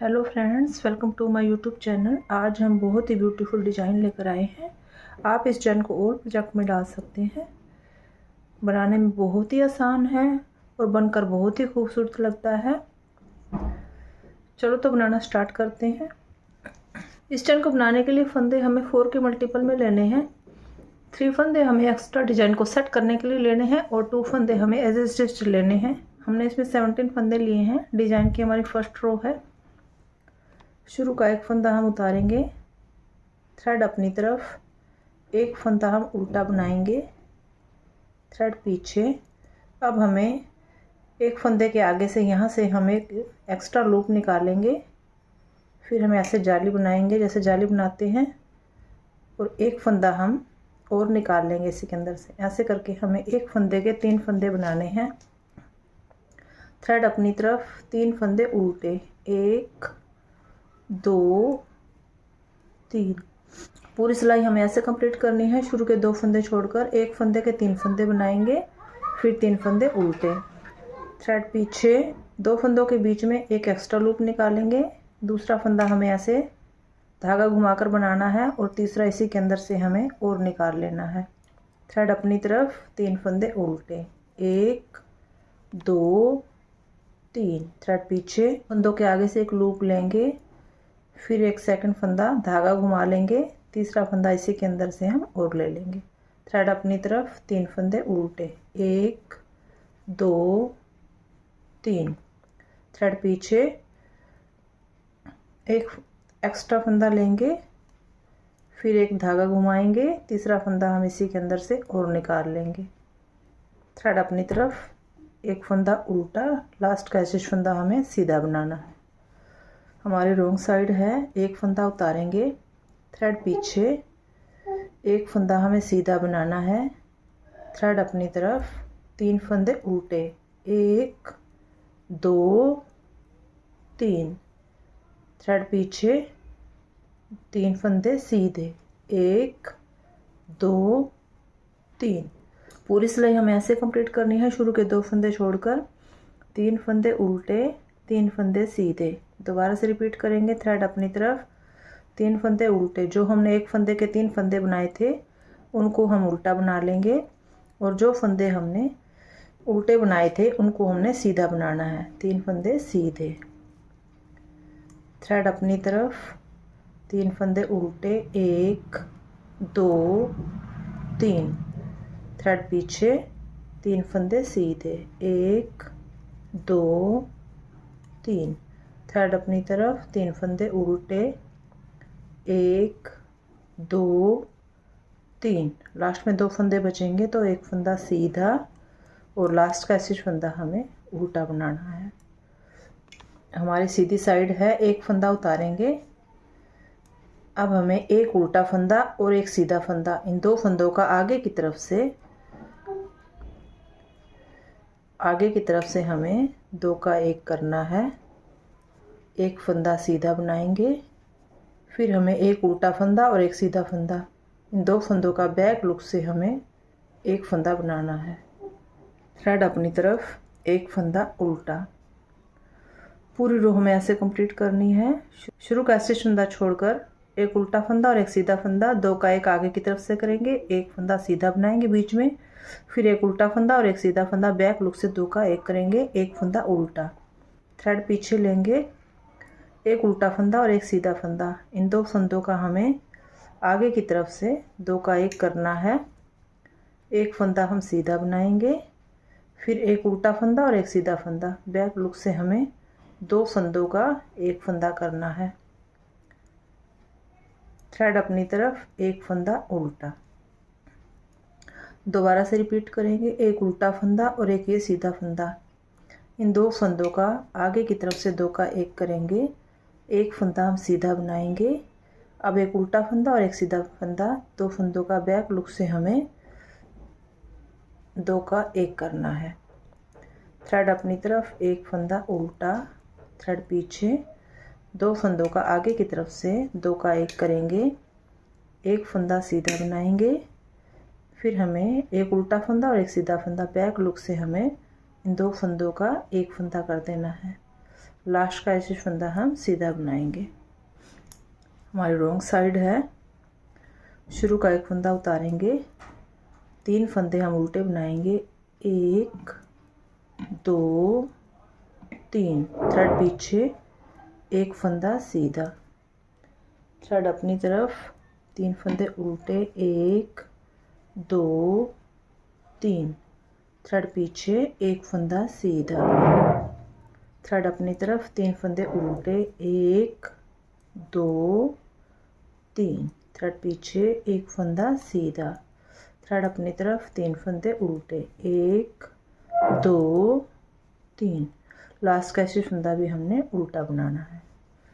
Hello friends, welcome to my YouTube channel. आज हम बहुत ही ब्यूटीफुल डिज़ाइन लेकर आए हैं। आप इस डिज़ाइन को और प्रोजेक्ट में डाल सकते हैं। बनाने में बहुत ही आसान है और बनकर बहुत ही खूबसूरत लगता है। चलो तो बनाना स्टार्ट करते हैं। इस डिज़ाइन को बनाने के लिए फंदे हमें 4 के मल्टीपल में लेने हैं। 3 फंदे हमें एक्स्ट्रा डिज़ाइन को सेट करने के लिए लेने हैं और 2 फंदे हमें एज ए स्टिच लेने हैं। हमने इसमें 17 फंदे लिए हैं। डिज़ाइन की हमारी फर्स्ट रो है। शुरू का एक फंदा हम उतारेंगे, थ्रेड अपनी तरफ, एक फंदा हम उल्टा बनाएंगे, थ्रेड पीछे। अब हमें एक फंदे के आगे से यहाँ से हम एक एक्स्ट्रा लूप निकालेंगे, फिर हम ऐसे जाली बनाएंगे जैसे जाली बनाते हैं और एक फंदा हम और निकाल लेंगे इसी के अंदर से। ऐसे करके हमें एक फंदे के 3 फंदे बनाने हैं। थ्रेड अपनी तरफ, 3 फंदे उल्टे, 1 2 3। पूरी सिलाई हमें ऐसे कंप्लीट करनी है। शुरू के 2 फंदे छोड़कर एक फंदे के 3 फंदे बनाएंगे, फिर 3 फंदे उल्टे, थ्रेड पीछे, 2 फंदों के बीच में एक एक्स्ट्रा लूप निकालेंगे। दूसरा फंदा हमें ऐसे धागा घुमाकर बनाना है और तीसरा इसी के अंदर से हमें और निकाल लेना है। थ्रेड अपनी तरफ, 3 फंदे उल्टे, 1 2 3, थ्रेड पीछे, फंदों के आगे से एक लूप लेंगे, फिर एक सेकंड फंदा धागा घुमा लेंगे, तीसरा फंदा इसी के अंदर से हम और ले लेंगे। थ्रेड अपनी तरफ, 3 फंदे उल्टे, 1 2 3, थ्रेड पीछे, एक एक्स्ट्रा फंदा लेंगे, फिर एक धागा घुमाएंगे, तीसरा फंदा हम इसी के अंदर से और निकाल लेंगे। थ्रेड अपनी तरफ, एक फंदा उल्टा, लास्ट का एसिज फंदा हमें सीधा बनाना है। हमारी रॉन्ग साइड है। एक फंदा उतारेंगे, थ्रेड पीछे, एक फंदा हमें सीधा बनाना है, थ्रेड अपनी तरफ, 3 फंदे उल्टे, 1 2 3, थ्रेड पीछे, 3 फंदे सीधे, 1 2 3। पूरी सिलाई हमें ऐसे कंप्लीट करनी है। शुरू के 2 फंदे छोड़कर 3 फंदे उल्टे, 3 फंदे सीधे। दोबारा से रिपीट करेंगे। थ्रेड अपनी तरफ, 3 फंदे उल्टे, जो हमने एक फंदे के 3 फंदे बनाए थे उनको हम उल्टा बना लेंगे और जो फंदे हमने उल्टे बनाए थे उनको हमने सीधा बनाना है। 3 फंदे सीधे, थ्रेड अपनी तरफ, 3 फंदे उल्टे, 1 2 3, थ्रेड पीछे, 3 फंदे सीधे, 1 2 3, थ्रेड अपनी तरफ, 3 फंदे उल्टे, 1 2 3। लास्ट में 2 फंदे बचेंगे तो एक फंदा सीधा और लास्ट का एसिज फंदा हमें उल्टा बनाना है। हमारी सीधी साइड है। एक फंदा उतारेंगे। अब हमें एक उल्टा फंदा और एक सीधा फंदा, इन 2 फंदों का आगे की तरफ से हमें 2 का 1 करना है। एक फंदा सीधा बनाएंगे, फिर हमें एक उल्टा फंदा और एक सीधा फंदा, इन 2 फंदों का बैक लुक से हमें एक फंदा बनाना है। थ्रेड अपनी तरफ, एक फंदा उल्टा। पूरी रो हमें ऐसे कंप्लीट करनी है। शुरू का एसिज फंदा छोड़कर एक उल्टा फंदा और एक सीधा फंदा, 2 का 1 आगे की तरफ से करेंगे, एक फंदा सीधा बनाएंगे बीच में, फिर एक उल्टा फंदा और एक सीधा फंदा, बैक लुक से 2 का 1 करेंगे, एक फंदा उल्टा, थ्रेड पीछे लेंगे, एक उल्टा फंदा और एक सीधा फंदा, इन 2 फंदों का हमें आगे की तरफ से 2 का 1 करना है। एक फंदा हम सीधा बनाएंगे, फिर एक उल्टा फंदा और एक सीधा फंदा, बैक लुक से हमें 2 फंदों का 1 फंदा करना है। थ्रेड अपनी तरफ, एक फंदा उल्टा। दोबारा से रिपीट करेंगे। एक उल्टा फंदा और एक ये सीधा फंदा, इन 2 फंदों का आगे की तरफ से 2 का 1 करेंगे, एक फंदा हम सीधा बनाएंगे। अब एक उल्टा फंदा और एक सीधा फंदा, 2 फंदों का बैक लुक से हमें 2 का 1 करना है। थ्रेड अपनी तरफ, एक फंदा उल्टा, थ्रेड पीछे, 2 फंदों का आगे की तरफ से 2 का 1 करेंगे, एक फंदा सीधा बनाएंगे, फिर हमें एक उल्टा फंदा और एक सीधा फंदा, बैक लुक से हमें इन 2 फंदों का 1 फंदा कर देना है। लास्ट का ऐसे फंदा हम सीधा बनाएंगे। हमारी रॉन्ग साइड है। शुरू का एक फंदा उतारेंगे, 3 फंदे हम उल्टे बनाएंगे, 1 2 3, थ्रेड पीछे, एक फंदा सीधा, थ्रेड अपनी तरफ, 3 फंदे उल्टे, 1 2 3, थ्रेड पीछे, एक फंदा सीधा, थ्रेड अपनी तरफ, 3 फंदे उल्टे, 1 2 3, थ्रेड पीछे, एक फंदा सीधा, थ्रेड अपनी तरफ, 3 फंदे उल्टे, 1 2 3, लास्ट का ऐसे फंदा भी हमने उल्टा बनाना है।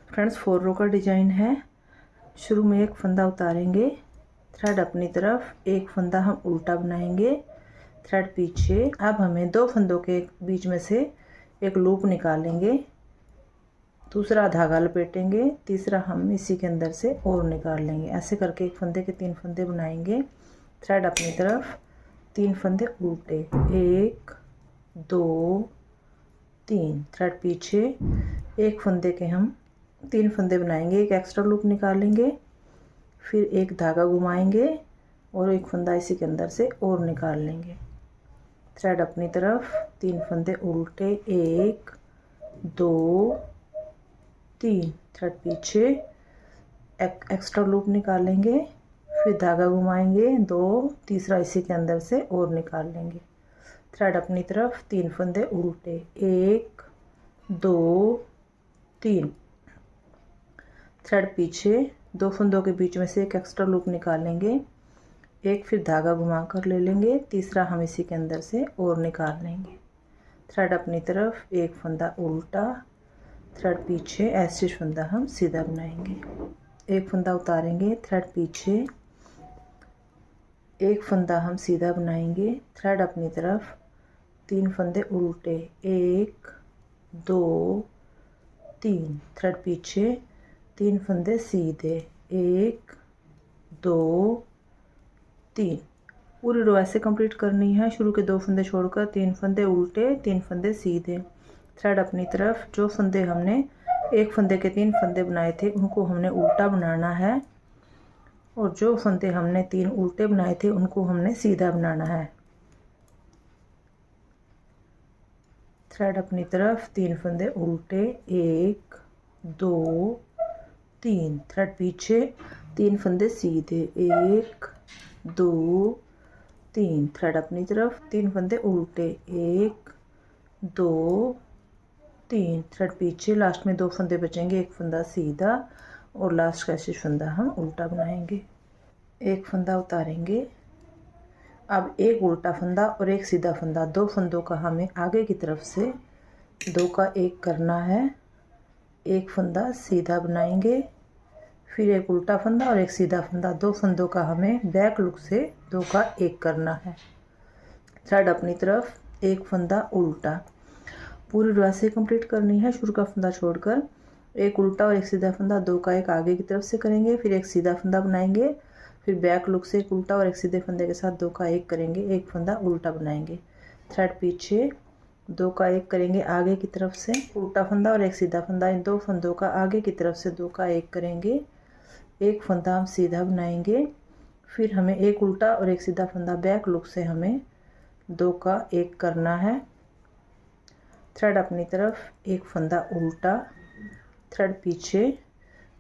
फ्रेंड्स 4 रो का डिजाइन है। शुरू में एक फंदा उतारेंगे, थ्रेड अपनी तरफ, एक फंदा हम उल्टा बनाएंगे, थ्रेड पीछे। अब हमें 2 फंदों के बीच में से एक लूप निकालेंगे, दूसरा धागा लपेटेंगे, तीसरा हम इसी के अंदर से और निकाल लेंगे। ऐसे करके एक फंदे के 3 फंदे बनाएंगे, थ्रेड अपनी तरफ, 3 फंदे उल्टे, 1 2 3, थ्रेड पीछे, एक फंदे के हम 3 फंदे बनाएंगे, एक एक्स्ट्रा लूप निकालेंगे, फिर एक धागा घुमाएंगे और एक फंदा इसी के अंदर से और निकाल लेंगे। थ्रेड अपनी तरफ, 3 फंदे उल्टे, 1 2 3, थ्रेड पीछे, एक एक्स्ट्रा लूप निकालेंगे, फिर धागा घुमाएंगे 2, तीसरा इसी के अंदर से और निकाल लेंगे। थ्रेड अपनी तरफ, 3 फंदे उल्टे, 1 2 3, थ्रेड पीछे, 2 फंदों के बीच में से एक एक्स्ट्रा लूप निकालेंगे, एक फिर धागा घुमा कर ले लेंगे, तीसरा हम इसी के अंदर से और निकाल लेंगे। थ्रेड अपनी तरफ, एक फंदा उल्टा, थ्रेड पीछे, ऐसे फंदा हम सीधा बनाएंगे। एक फंदा उतारेंगे, थ्रेड पीछे, एक फंदा हम सीधा बनाएंगे, थ्रेड अपनी तरफ, 3 फंदे उल्टे, 1 2 3, थ्रेड पीछे, 3 फंदे सीधे, 1 2 3। पूरी रो ऐसे कंप्लीट करनी है। शुरू के 2 फंदे छोड़कर 3 फंदे उल्टे, 3 फंदे सीधे, थ्रेड अपनी तरफ। जो फंदे हमने एक फंदे के 3 फंदे बनाए थे उनको हमने उल्टा बनाना है, और जो फंदे हमने 3 उल्टे बनाए थे उनको हमने सीधा बनाना है। थ्रेड अपनी तरफ, 3 फंदे उल्टे, 1 2 3, थ्रेड पीछे, 3 फंदे सीधे, 1 2 3, थ्रेड अपनी तरफ, 3 फंदे उल्टे, 1 2 3, थ्रेड पीछे, लास्ट में 2 फंदे बचेंगे, एक फंदा सीधा और लास्ट का ऐसे फंदा हम उल्टा बनाएंगे। एक फंदा उतारेंगे, अब एक उल्टा फंदा और एक सीधा फंदा, 2 फंदों का हमें आगे की तरफ से 2 का 1 करना है। एक फंदा सीधा बनाएंगे, फिर एक उल्टा फंदा और एक सीधा फंदा, 2 फंदों का हमें बैक लुक से 2 का 1 करना है। थ्रेड अपनी तरफ, एक फंदा उल्टा। पूरी रो ऐसे कंप्लीट करनी है। शुरू का फंदा छोड़कर एक उल्टा और एक सीधा फंदा, 2 का 1 आगे की तरफ से करेंगे, फिर एक सीधा फंदा बनाएंगे, फिर बैक लुक से एक उल्टा और एक सीधे फंदे के साथ 2 का 1 करेंगे, एक फंदा उल्टा बनाएंगे। थ्रेड पीछे, 2 का 1 करेंगे आगे की तरफ से, उल्टा फंदा और एक सीधा फंदा, इन 2 फंदों का आगे की तरफ से 2 का 1 करेंगे, एक फंदा हम सीधा बनाएंगे, फिर हमें एक उल्टा और एक सीधा फंदा, बैक लुक से हमें 2 का 1 करना है। थ्रेड अपनी तरफ, एक फंदा उल्टा, थ्रेड पीछे।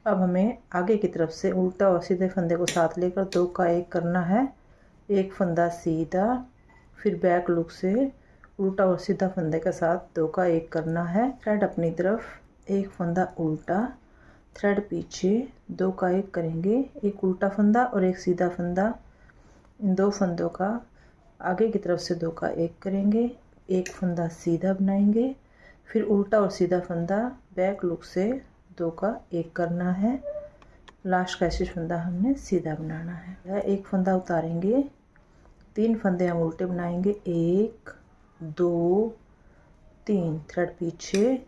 अब हमें आगे की तरफ से उल्टा और सीधे फंदे को साथ लेकर 2 का 1 करना है, एक फंदा सीधा, फिर बैक लुक से उल्टा और सीधा फंदे के साथ 2 का 1 करना है। थ्रेड अपनी तरफ, एक फंदा उल्टा, थ्रेड पीछे, 2 का 1 करेंगे, एक उल्टा फंदा और एक सीधा फंदा, इन 2 फंदों का आगे की तरफ से 2 का 1 करेंगे, एक फंदा सीधा बनाएंगे, फिर उल्टा और सीधा फंदा, बैक लुक से 2 का 1 करना है। लास्ट का ऐसे फंदा हमने सीधा बनाना है। एक फंदा उतारेंगे, 3 फंदे हम उल्टे बनाएंगे, 1 2 3, थ्रेड पीछे,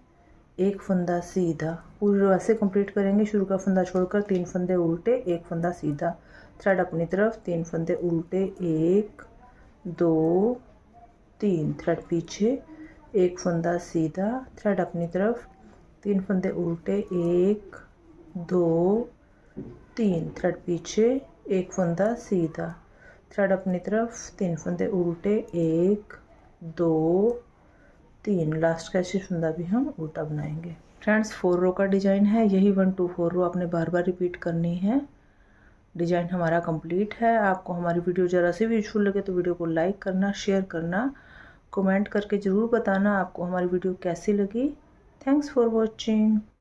एक फंदा सीधा। पूरी रो ऐसे कंप्लीट करेंगे। शुरू का फंदा छोड़कर 3 फंदे उल्टे, एक फंदा सीधा, थ्रेड अपनी तरफ, 3 फंदे उल्टे, 1 2 3, थ्रेड पीछे, एक फंदा सीधा, थ्रेड अपनी तरफ, 3 फंदे उल्टे, 1 2 3, थ्रेड पीछे, 1 फंदा सीधा, थ्रेड अपनी तरफ, 3 फंदे उल्टे, 1 2 3, लास्ट का फंदा भी हम उल्टा बनाएंगे। फ्रेंड्स 4 रो का डिजाइन है, यही 1 2 4 रो आपने बार बार रिपीट करनी है। डिजाइन हमारा कंप्लीट है। आपको हमारी वीडियो ज़रा सी भी यूजफुल लगे तो वीडियो को लाइक करना, शेयर करना, कमेंट करके ज़रूर बताना आपको हमारी वीडियो कैसी लगी। Thanks for watching.